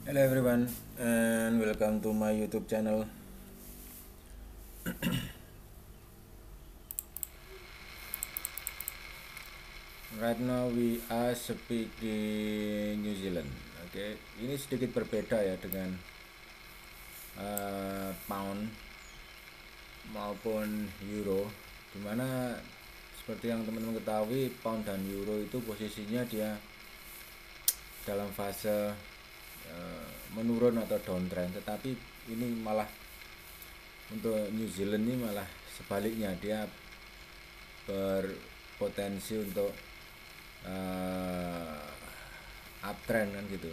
Hello everyone and welcome to my YouTube channel. Right now we are speaking New Zealand. Oke, ini sedikit berbeda ya dengan pound maupun euro, dimana seperti yang teman-teman ketahui pound dan euro itu posisinya dia dalam fase menurun atau downtrend, tetapi ini malah untuk New Zealand ini malah sebaliknya, dia berpotensi untuk uptrend kan gitu.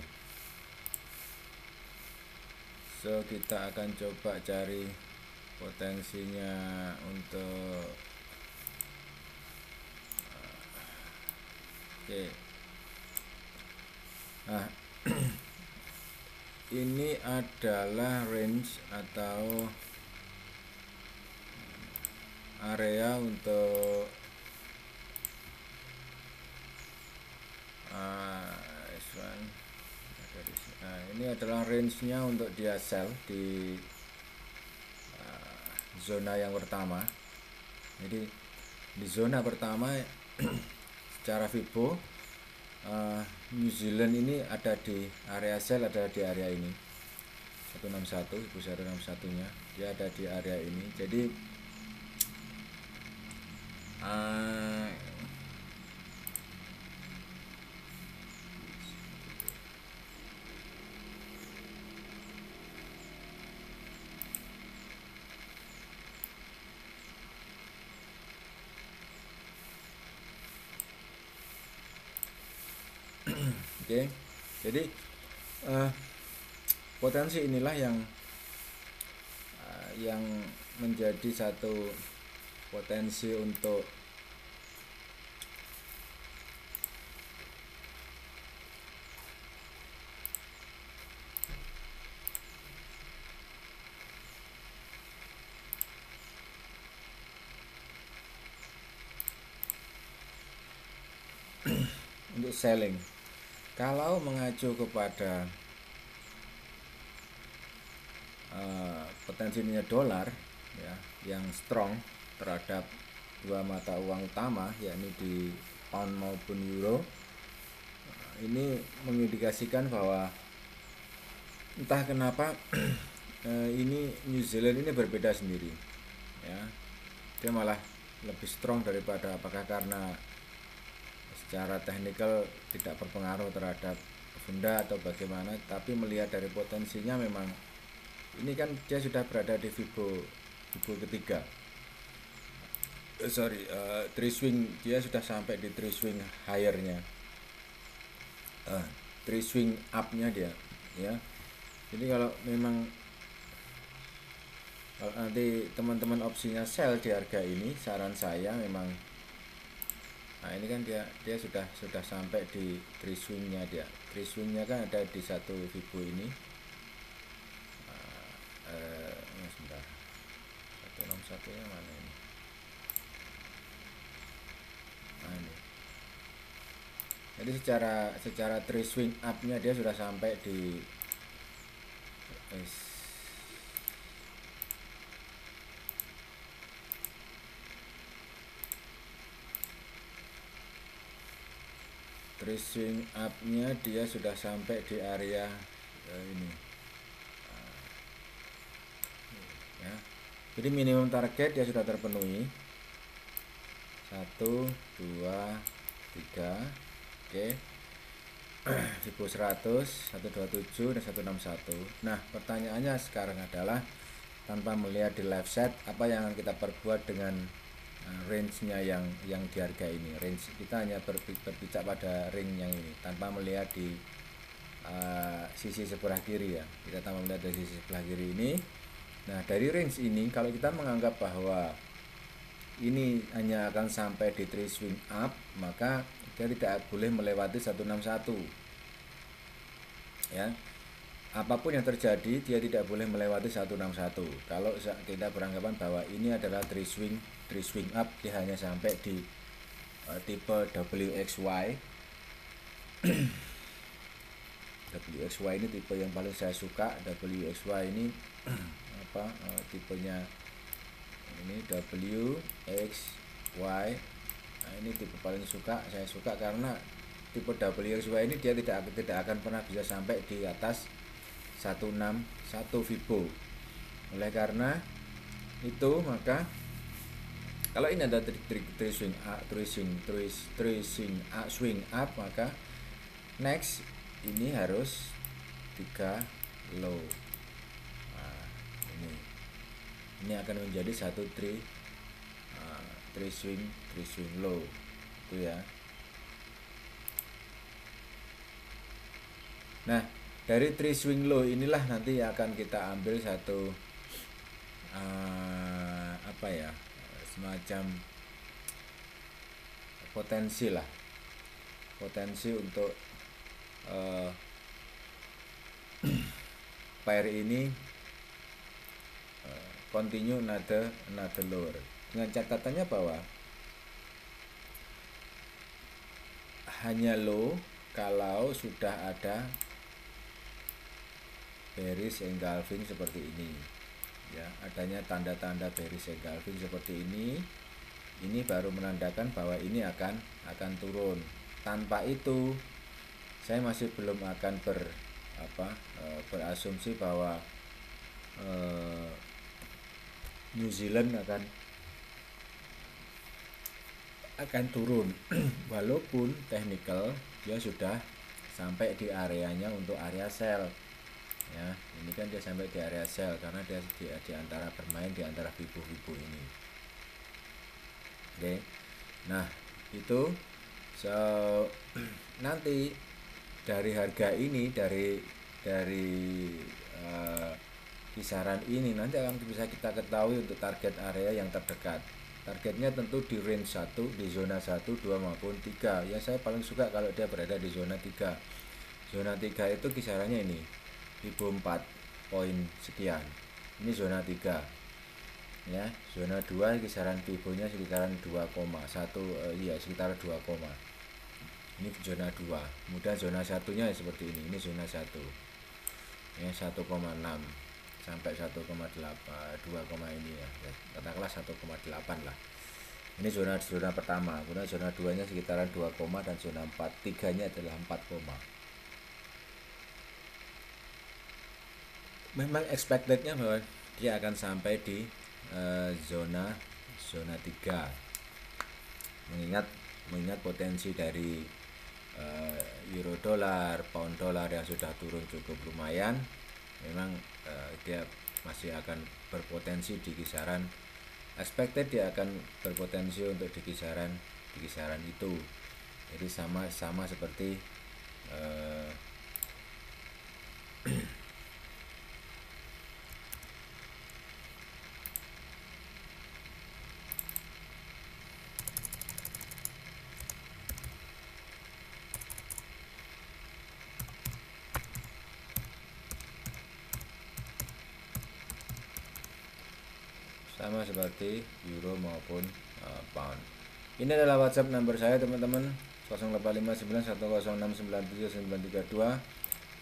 So kita akan coba cari potensinya untuk oke. Nah, ini adalah range atau area untuk ini adalah range-nya untuk dia sell di zona yang pertama. Jadi di zona pertama secara Fibo New Zealand ini ada di area sell, ada di area ini 161, Ibu 161 nya dia ada di area ini. Jadi oke, jadi potensi inilah yang menjadi satu potensi untuk untuk selling. Kalau mengacu kepada potensinya dolar ya, yang strong terhadap dua mata uang utama, yakni di pound maupun euro, ini mengindikasikan bahwa entah kenapa ini New Zealand ini berbeda sendiri ya, dia malah lebih strong daripada, apakah karena secara teknikal tidak berpengaruh terhadap benda atau bagaimana, tapi melihat dari potensinya memang ini kan dia sudah berada di Fibo ketiga, three swing, dia sudah sampai di three swing higher-nya, three swing up-nya dia ya. Jadi kalau memang nanti teman-teman opsinya sell di harga ini, saran saya memang, nah ini kan dia sudah sampai di three swing-nya, dia three swing-nya kan ada di satu Fibo ini. Sebentar, 161 nya mana ini? Nah, ini. Jadi secara three swing up-nya dia sudah sampai di three swing up-nya dia sudah sampai di area ini ya. Jadi minimum target dia sudah terpenuhi 1, 2, 3, oke. Fibo 100, 127 dan 161. Nah, pertanyaannya sekarang adalah, tanpa melihat di live set, apa yang akan kita perbuat dengan range-nya yang di harga ini. Range kita hanya berpijak pada ring yang ini tanpa melihat di sisi sebelah kiri ya. Kita tanpa melihat dari sisi sebelah kiri ini. Nah, dari range ini kalau kita menganggap bahwa ini hanya akan sampai di three swing up, maka dia tidak boleh melewati 161 ya. Apapun yang terjadi dia tidak boleh melewati 161. Kalau kita beranggapan bahwa ini adalah three swing up, dia hanya sampai di tipe WXY WXY ini tipe yang paling saya suka. WXY ini tipenya ini WXY. Nah, ini tipe paling saya suka karena tipe WXY ini dia tidak akan pernah bisa sampai di atas 161 Fibo. Oleh karena itu maka kalau ini ada swing up, maka next ini harus 3 low. Nah, ini akan menjadi satu three swing low itu ya. Nah, dari three swing low inilah nanti akan kita ambil satu semacam potensi untuk pair ini continue another lower, dengan catatannya bahwa hanya low kalau sudah ada bearish engulfing seperti ini ya, adanya tanda-tanda bearish engulfing seperti ini baru menandakan bahwa ini akan turun. Tanpa itu saya masih belum akan berasumsi bahwa New Zealand akan turun walaupun technical dia sudah sampai di areanya untuk area sell ya. Ini kan dia sampai di area sell karena dia di antara bermain di antara Fibo ini. Oke. Nah, itu nanti dari harga ini dari kisaran ini nanti akan bisa kita ketahui untuk target area yang terdekat. Targetnya tentu di range 1, di zona 1, 2 maupun 3. Ya, saya paling suka kalau dia berada di zona 3. Zona 3 itu kisarannya ini Fibo 4 poin sekian. Ini zona 3. Ya, zona 2 kisaran Fibonya sekitaran 2,1 sekitar 2, ini zona 2. Kemudian zona satunya seperti ini zona 1 ya, 1,6 sampai 1,8 2, ini ya, katakanlah 1,8 lah. Ini zona pertama. Kemudian zona 2 nya sekitaran 2, dan zona 4 3 nya adalah 4, memang expectednya bahwa dia akan sampai di zona 3, mengingat potensi dari euro dolar, pound dolar yang sudah turun cukup lumayan. Memang dia masih akan berpotensi di kisaran expected, dia akan berpotensi untuk di kisaran itu. Jadi sama seperti euro maupun pound. Ini adalah WhatsApp number saya teman-teman, 085910697932.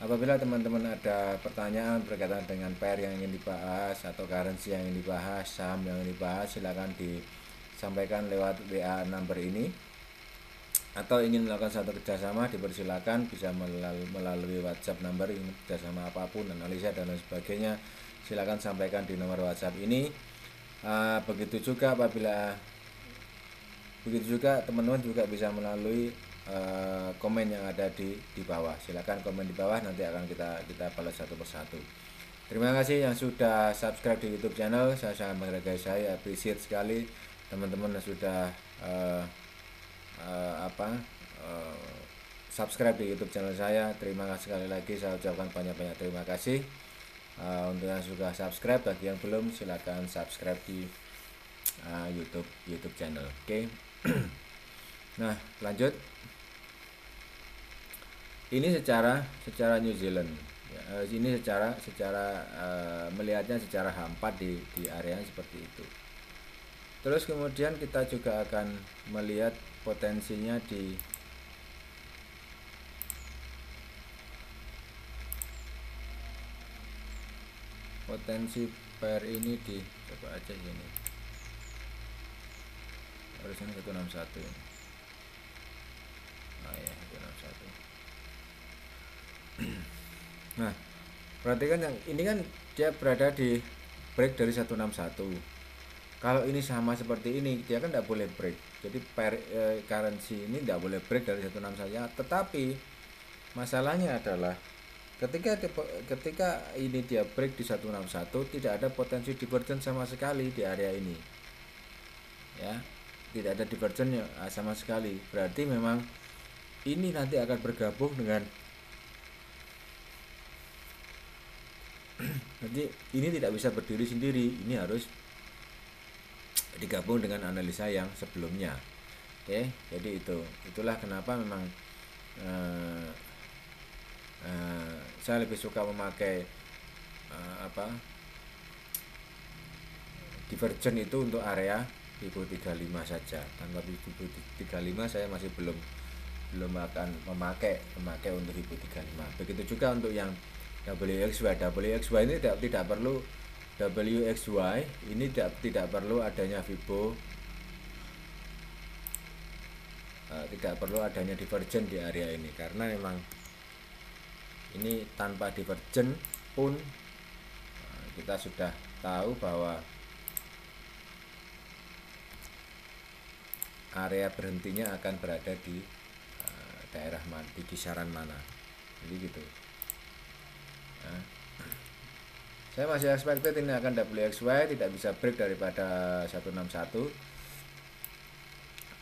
Apabila teman-teman ada pertanyaan berkaitan dengan pair yang ingin dibahas atau currency yang ingin dibahas, saham yang ingin dibahas, silakan disampaikan lewat WA number ini. Atau ingin melakukan satu kerjasama, dipersilakan bisa melalui WhatsApp number, ingin kerjasama apapun, analisa dan lain sebagainya, silakan sampaikan di nomor WhatsApp ini. Begitu juga teman-teman juga bisa melalui komen yang ada di bawah. Silakan komen di bawah, nanti akan kita balas satu persatu. Terima kasih yang sudah subscribe di YouTube channel, saya sangat menghargai, saya appreciate sekali teman-teman yang sudah subscribe di YouTube channel saya. Terima kasih sekali lagi, saya ucapkan banyak-banyak terima kasih. Untuk yang sudah subscribe, bagi yang belum silakan subscribe di YouTube channel. Oke. Nah, lanjut. Ini secara New Zealand. Ya, ini secara melihatnya secara hampa di area seperti itu. Terus kemudian kita juga akan melihat potensinya di potensi pair ini di coba aja ini harusnya 161 ini. Nah ya 161. Nah perhatikan yang ini kan dia berada di break dari 161. Kalau ini sama seperti ini dia kan tidak boleh break, jadi pair currency ini tidak boleh break dari 161 saja. Tetapi masalahnya adalah ketika ini dia break di 161 tidak ada potensi divergence sama sekali di area ini ya, tidak ada divergence sama sekali. Berarti memang ini nanti akan bergabung dengan nanti ini tidak bisa berdiri sendiri, ini harus digabung dengan analisa yang sebelumnya. Oke, jadi itulah kenapa memang saya lebih suka memakai divergent itu untuk area Fibo 35 saja. Tanpa Fibo 35 saya masih belum akan memakai untuk Fibo 35. Begitu juga untuk yang WXY ini tidak perlu WXY ini tidak perlu adanya Fibo, tidak perlu adanya divergent di area ini, karena memang ini tanpa divergent pun kita sudah tahu bahwa area berhentinya akan berada di daerah di kisaran mana, jadi gitu. Nah, saya masih expected ini akan WXY tidak bisa break daripada 161.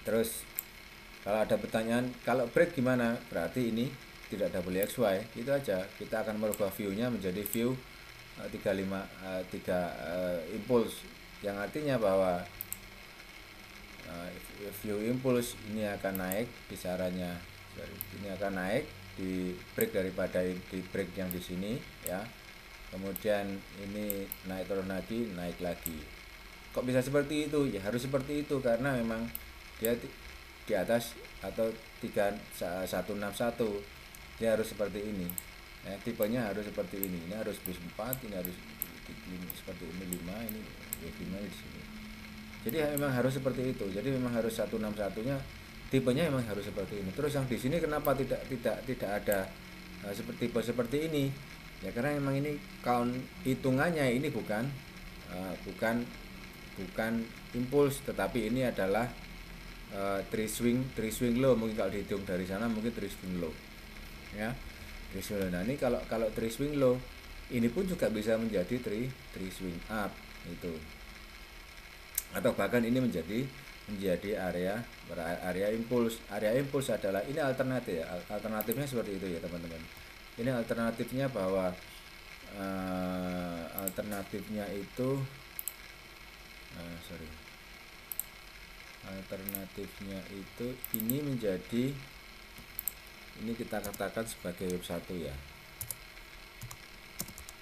Terus kalau ada pertanyaan kalau break gimana, berarti ini tidak WXY, itu aja. Kita akan merubah view-nya menjadi view 3 impulse, yang artinya bahwa view impulse ini akan naik kisarannya, ini akan naik di break daripada di break yang di sini ya, kemudian ini naik turun lagi, naik lagi. Kok bisa seperti itu? Ya harus seperti itu karena memang dia di atas atau 3161 dia harus seperti ini ya, tipenya harus seperti ini harus plus 4, ini harus seperti ini 5, ini 5 di sini. Jadi memang harus seperti itu. Jadi memang harus 161-nya tipenya memang harus seperti ini. Terus yang di sini kenapa tidak ada seperti ini? Ya karena memang ini count hitungannya ini bukan impuls, tetapi ini adalah three swing low. Mungkin kalau dihitung dari sana mungkin three swing low ya, three swing low. Nah ini kalau three swing low ini pun juga bisa menjadi three swing up itu, atau bahkan ini menjadi area impuls. Area impuls adalah ini alternatif ya, alternatifnya seperti itu ya teman-teman. Ini alternatifnya bahwa alternatifnya itu alternatifnya itu ini menjadi, ini kita katakan sebagai wave 1 ya,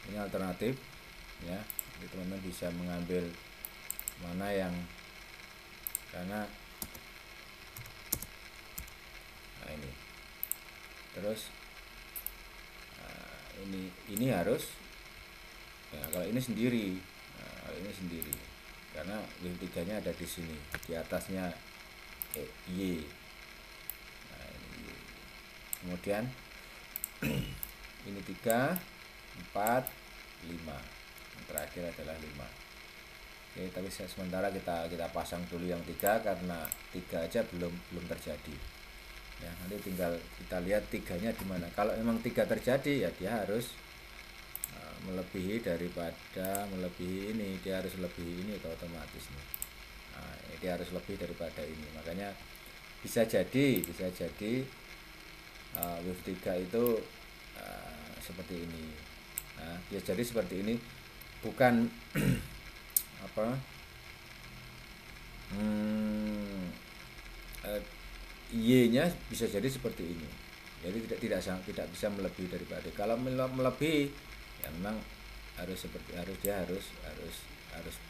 ini alternatif ya. Jadi teman-teman bisa mengambil mana yang, karena nah ini terus ini harus ya, kalau ini sendiri, kalau ini sendiri karena wave 3 nya ada di sini, di atasnya Y. Nah, ini Y. Kemudian ini 3, 4, 5, yang terakhir adalah 5. Oke, tapi sementara kita pasang dulu yang 3 karena 3 aja belum terjadi ya. Nanti tinggal kita lihat 3-nya di mana. Kalau memang 3 terjadi ya dia harus melebihi ini, dia harus lebih ini, itu otomatis nih. Nah, dia harus lebih daripada ini. Makanya bisa jadi wave 3 itu seperti ini. Nah, ya jadi seperti ini, bukan Y-nya bisa jadi seperti ini. Jadi tidak bisa melebihi daripada. Kalau melebihi ya memang harus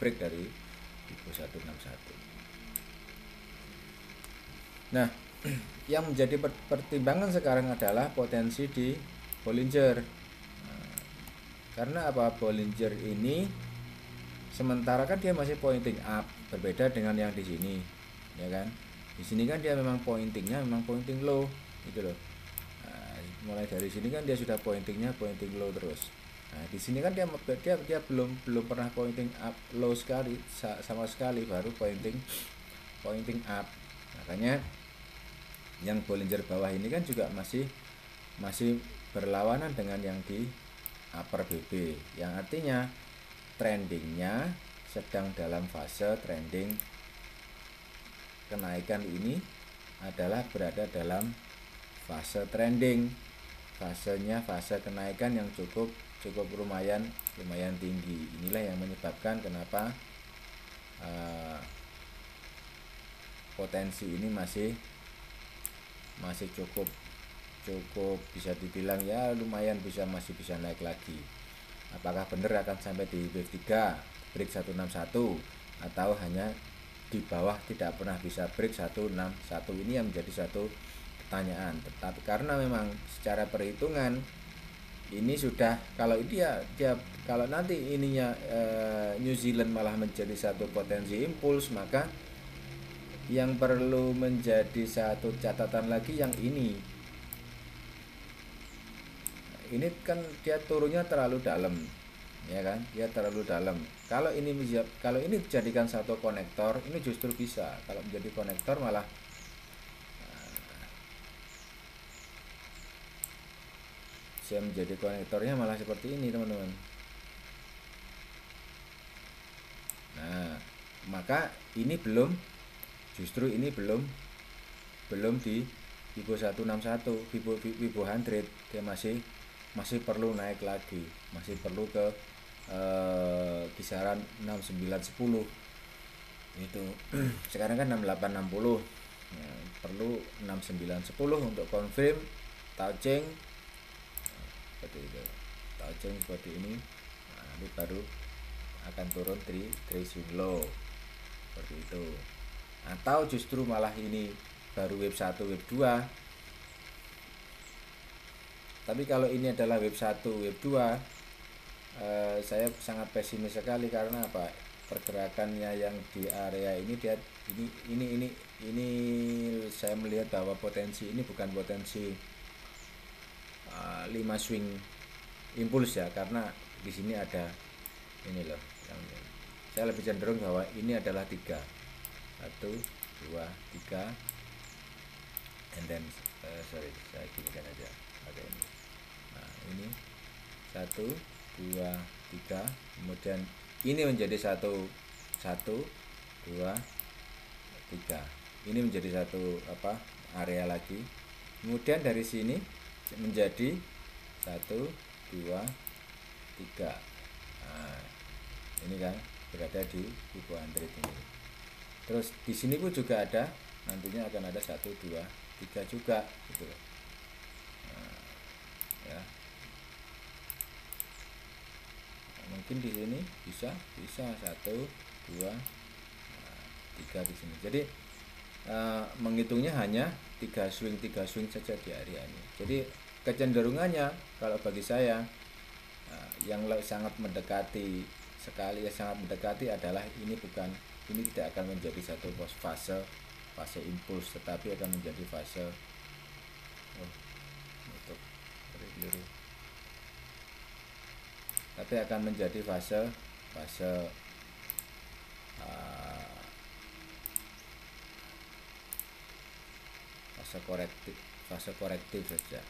break dari Fibo 161. Nah, yang menjadi pertimbangan sekarang adalah potensi di Bollinger. Karena apa? Bollinger ini sementara kan dia masih pointing up, berbeda dengan yang di sini, ya kan? Di sini kan dia memang pointingnya memang pointing low, gitu loh. Nah, mulai dari sini kan dia sudah pointingnya pointing low terus. Nah, di sini kan dia belum pernah pointing up low sekali sama sekali, baru pointing up. Makanya yang Bollinger bawah ini kan juga masih berlawanan dengan yang di upper BB, yang artinya trendingnya sedang dalam fase trending kenaikan. Ini adalah berada dalam fase trending, fasenya fase kenaikan yang cukup lumayan tinggi. Inilah yang menyebabkan kenapa potensi ini masih cukup bisa dibilang ya lumayan masih bisa naik lagi. Apakah benar akan sampai di wave 3 break 161 atau hanya di bawah tidak pernah bisa break 161, ini yang menjadi satu pertanyaan. Tetapi karena memang secara perhitungan ini sudah, kalau dia kalau nanti ininya New Zealand malah menjadi satu potensi impuls, maka yang perlu menjadi satu catatan lagi yang ini kan dia turunnya terlalu dalam, ya kan? Dia terlalu dalam. Kalau ini dijadikan satu konektor, ini justru bisa. Kalau menjadi konektor malah bisa menjadi konektornya malah seperti ini, teman-teman. Nah, maka ini belum di Fibo 161, Fibo 100, dia masih perlu naik lagi, masih perlu ke kisaran 6910 itu. Sekarang kan 6860 ya, perlu 6910 untuk confirm touching seperti itu, touching seperti ini. Nah, ini baru akan turun swing low seperti itu. Atau justru malah ini baru wave 1 wave 2. Tapi kalau ini adalah wave 1 wave 2, saya sangat pesimis sekali. Karena apa? Pergerakannya yang di area ini ini saya melihat bahwa potensi ini bukan potensi 5 swing impuls ya, karena di sini ada ini loh, saya lebih cenderung bahwa ini adalah 3, 1 2 3, and then sorry, saya ginikan aja pakai ini. Nah, ini 1 2 3, kemudian ini menjadi 1 1 2 3, ini menjadi satu area lagi. Kemudian dari sini menjadi 1 2 3. Nah, ini kan berada di Fibo 100 ini. Terus di sini pun juga ada, nantinya akan ada 1 2 3 juga gitu. Nah, ya. Mungkin di sini bisa 1 2 3 di sini. Jadi menghitungnya hanya 3 swing saja di area ini. Jadi kecenderungannya kalau bagi saya yang sangat mendekati sekali, sangat mendekati adalah ini tidak akan menjadi satu fase impuls, tetapi akan menjadi fase fase korektif saja.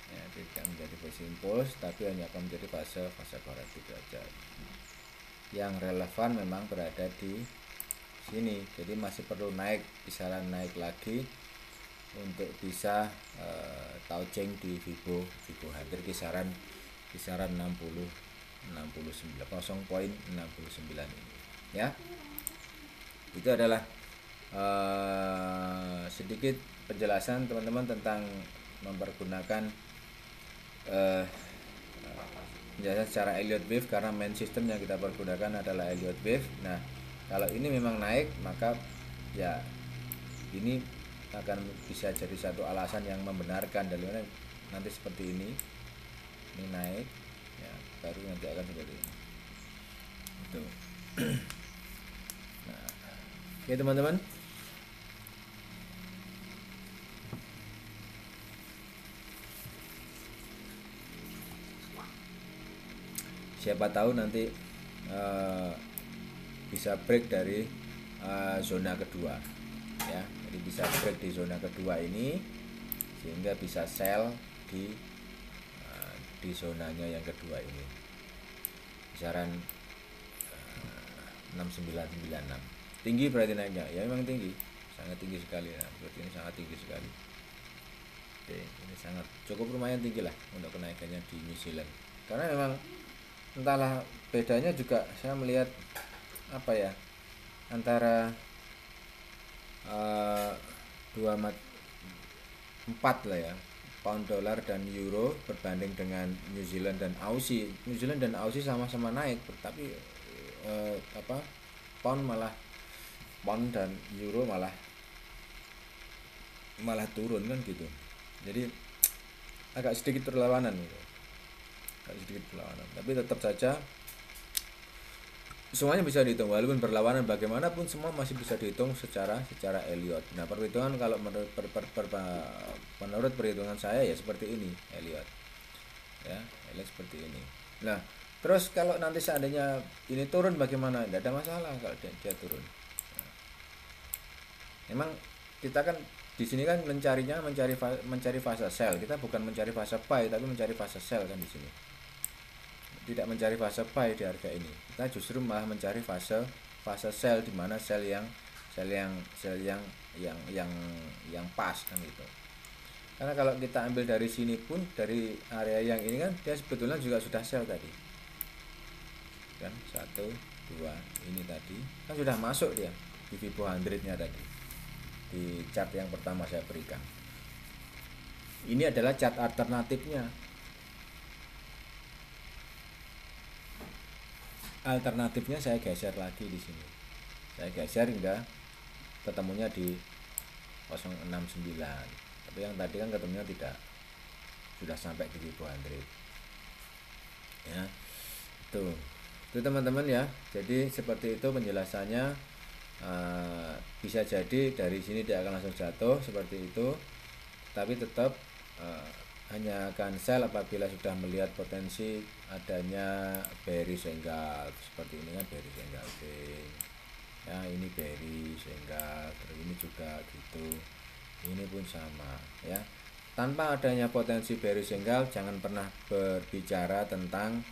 Ya, tidak menjadi fase impuls, tapi hanya akan menjadi fase korektif saja. Yang relevan memang berada di sini. Jadi masih perlu kisaran naik lagi untuk bisa touching di Fibo 100 kisaran 0.69 ini ya. Itu adalah sedikit penjelasan teman-teman tentang mempergunakan penjelasan secara Elliott wave, karena main system yang kita pergunakan adalah Elliott wave. Nah, kalau ini memang naik, maka ya ini akan bisa jadi satu alasan yang membenarkan dari nanti seperti ini naik ya, baru nanti akan seperti ini itu. Nah, oke teman-teman, siapa tahu nanti bisa break dari zona kedua ya, jadi bisa break di zona kedua ini sehingga bisa sell di zonanya yang kedua ini, kisaran 6996. Tinggi berarti naiknya ya, memang tinggi, sangat tinggi sekali. Nah, seperti ini sangat tinggi sekali. Oke, ini sangat cukup lumayan tinggi lah untuk kenaikannya di New Zealand, karena memang entahlah bedanya juga saya melihat apa ya, antara 4 lah ya, pound dolar dan euro berbanding dengan New Zealand dan Aussie. New Zealand dan Aussie sama-sama naik, tapi pound dan euro malah turun kan gitu. Jadi agak sedikit perlawanan gitu. Tapi tetap saja semuanya bisa dihitung, walaupun berlawanan bagaimanapun semua masih bisa dihitung secara Elliott. Nah, perhitungan kalau menurut perhitungan saya ya seperti ini Elliott. Ya, Elliott seperti ini. Nah, terus kalau nanti seandainya ini turun bagaimana? Tidak ada masalah kalau dia turun. Nah, memang kita kan di sini kan mencari fase sell. Kita bukan mencari fase buy, tapi mencari fase sell kan di sini. Tidak mencari fase buy di harga ini, kita justru malah mencari fase sell, di mana sell yang pas kan gitu. Karena kalau kita ambil dari sini pun, dari area yang ini kan dia sebetulnya juga sudah sell tadi kan, 1 2 ini tadi kan sudah masuk dia di Fibo 100-nya tadi di chart yang pertama saya berikan. Ini adalah chart alternatifnya. Alternatifnya saya geser lagi di sini. Saya geser hingga ketemunya di 069. Tapi yang tadi kan ketemunya tidak, sudah sampai di Fibo 100. Ya. Itu teman-teman ya. Jadi seperti itu penjelasannya. Bisa jadi dari sini dia akan langsung jatuh seperti itu. Tapi tetap hanya akan sell apabila sudah melihat potensi adanya bearish engulf seperti ini kan, bearish engulfing ya, ini bearish engulf, terus ini juga gitu, ini pun sama ya. Tanpa adanya potensi bearish engulf jangan pernah berbicara tentang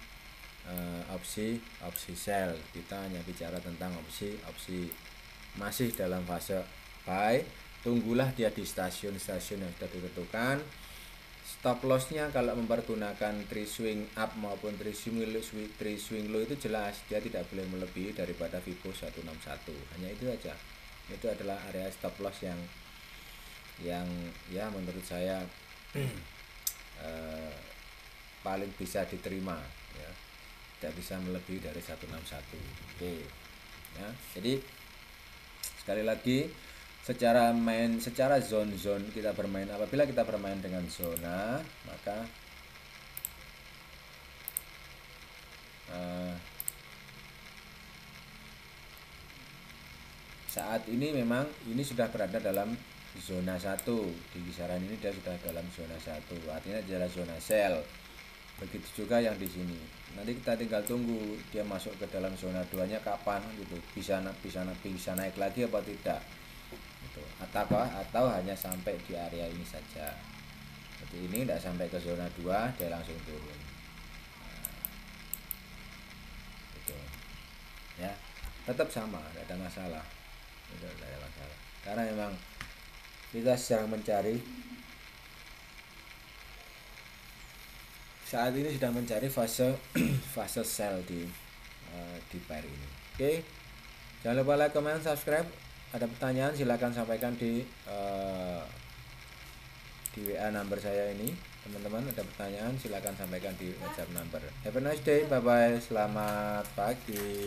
opsi sell. Kita hanya bicara tentang opsi masih dalam fase buy. Tunggulah dia di stasiun yang sudah ditentukan. Stop lossnya kalau mempergunakan 3 swing up maupun 3 swing low itu jelas dia tidak boleh melebihi daripada Fibo 161. Hanya itu saja. Itu adalah area stop loss yang ya menurut saya paling bisa diterima ya. Tidak bisa melebihi dari 161. Oke. Ya, jadi sekali lagi secara zone kita bermain. Apabila kita bermain dengan zona, maka saat ini memang ini sudah berada dalam zona 1. Di kisaran ini dia sudah dalam zona 1, artinya adalah zona sell. Begitu juga yang di sini. Nanti kita tinggal tunggu dia masuk ke dalam zona 2-nya kapan gitu. Bisa naik lagi apa tidak. Atau hanya sampai di area ini saja. Seperti ini, tidak sampai ke zona 2 dia langsung turun. Gitu. Ya, tetap sama, tidak ada masalah. Karena memang kita sedang mencari, saat ini sedang mencari fase sell di pair ini. Oke, jangan lupa like, comment, subscribe. Ada pertanyaan silakan sampaikan di WA number saya ini. Teman-teman ada pertanyaan silakan sampaikan di WhatsApp number. Have a nice day, bye bye, selamat pagi.